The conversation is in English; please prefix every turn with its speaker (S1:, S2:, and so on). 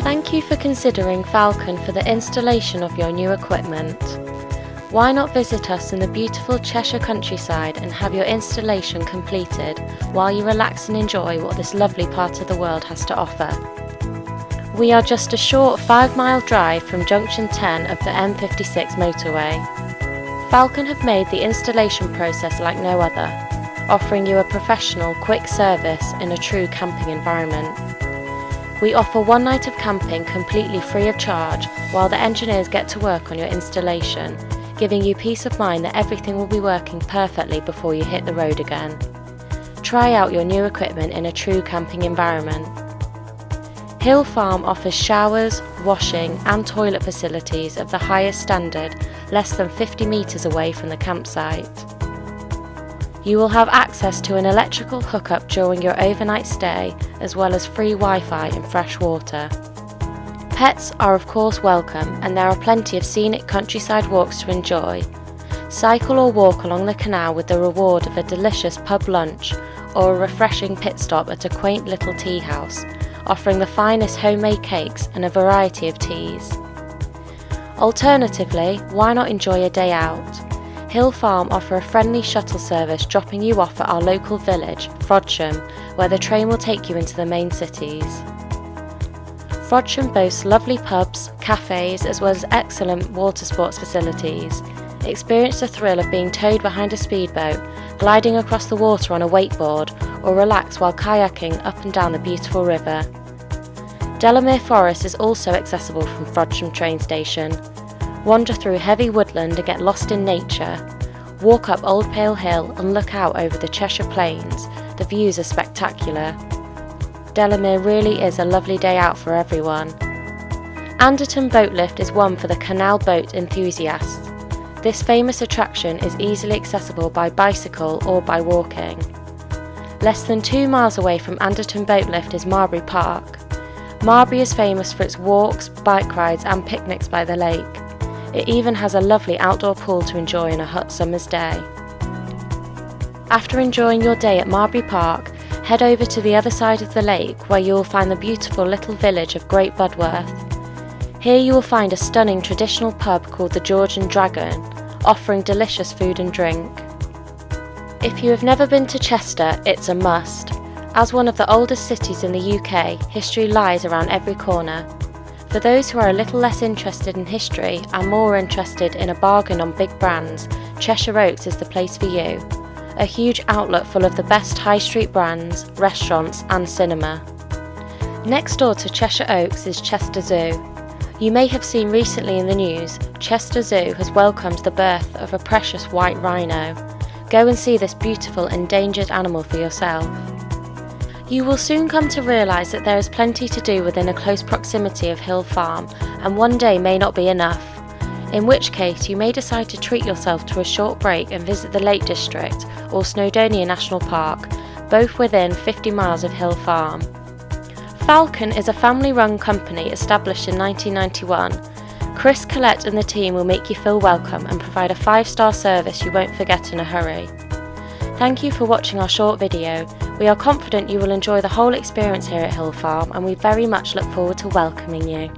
S1: Thank you for considering Falcon for the installation of your new equipment. Why not visit us in the beautiful Cheshire countryside and have your installation completed while you relax and enjoy what this lovely part of the world has to offer. We are just a short 5-mile drive from junction 10 of the M56 motorway. Falcon have made the installation process like no other, offering you a professional, quick service in a true camping environment. We offer one night of camping completely free of charge while the engineers get to work on your installation, giving you peace of mind that everything will be working perfectly before you hit the road again. Try out your new equipment in a true camping environment. Hill Farm offers showers, washing and toilet facilities of the highest standard, less than 50 metres away from the campsite. You will have access to an electrical hookup during your overnight stay, as well as free Wi-Fi and fresh water. Pets are of course welcome, and there are plenty of scenic countryside walks to enjoy. Cycle or walk along the canal with the reward of a delicious pub lunch or a refreshing pit stop at a quaint little tea house, offering the finest homemade cakes and a variety of teas. Alternatively, why not enjoy a day out? Hill Farm offer a friendly shuttle service dropping you off at our local village, Frodsham, where the train will take you into the main cities. Frodsham boasts lovely pubs, cafes, as well as excellent water sports facilities. Experience the thrill of being towed behind a speedboat, gliding across the water on a wakeboard, or relax while kayaking up and down the beautiful river. Delamere Forest is also accessible from Frodsham train station. Wander through heavy woodland and get lost in nature. Walk up Old Pale Hill and look out over the Cheshire Plains. The views are spectacular. Delamere really is a lovely day out for everyone. Anderton Boat Lift is one for the Canal boat enthusiasts. This famous attraction is easily accessible by bicycle or by walking. Less than 2 miles away from Anderton Boat Lift is Marberry Park. Marberry is famous for its walks, bike rides and picnics by the lake. It even has a lovely outdoor pool to enjoy on a hot summer's day. After enjoying your day at Marberry Park, head over to the other side of the lake where you will find the beautiful little village of Great Bloodworth. Here you will find a stunning traditional pub called the Georgian Dragon, offering delicious food and drink. If you have never been to Chester, it's a must. As one of the oldest cities in the UK, history lies around every corner. For those who are a little less interested in history and more interested in a bargain on big brands, Cheshire Oaks is the place for you. A huge outlet full of the best high street brands, restaurants and cinema. Next door to Cheshire Oaks is Chester Zoo. You may have seen recently in the news, Chester Zoo has welcomed the birth of a precious white rhino. Go and see this beautiful endangered animal for yourself. You will soon come to realise that there is plenty to do within a close proximity of Hill Farm, and one day may not be enough. In which case you may decide to treat yourself to a short break and visit the Lake District or Snowdonia National Park, both within 50 miles of Hill Farm. Falcon is a family-run company established in 1991. Chris Collette and the team will make you feel welcome and provide a 5-star service you won't forget in a hurry. Thank you for watching our short video. We are confident you will enjoy the whole experience here at Hill Farm, and we very much look forward to welcoming you.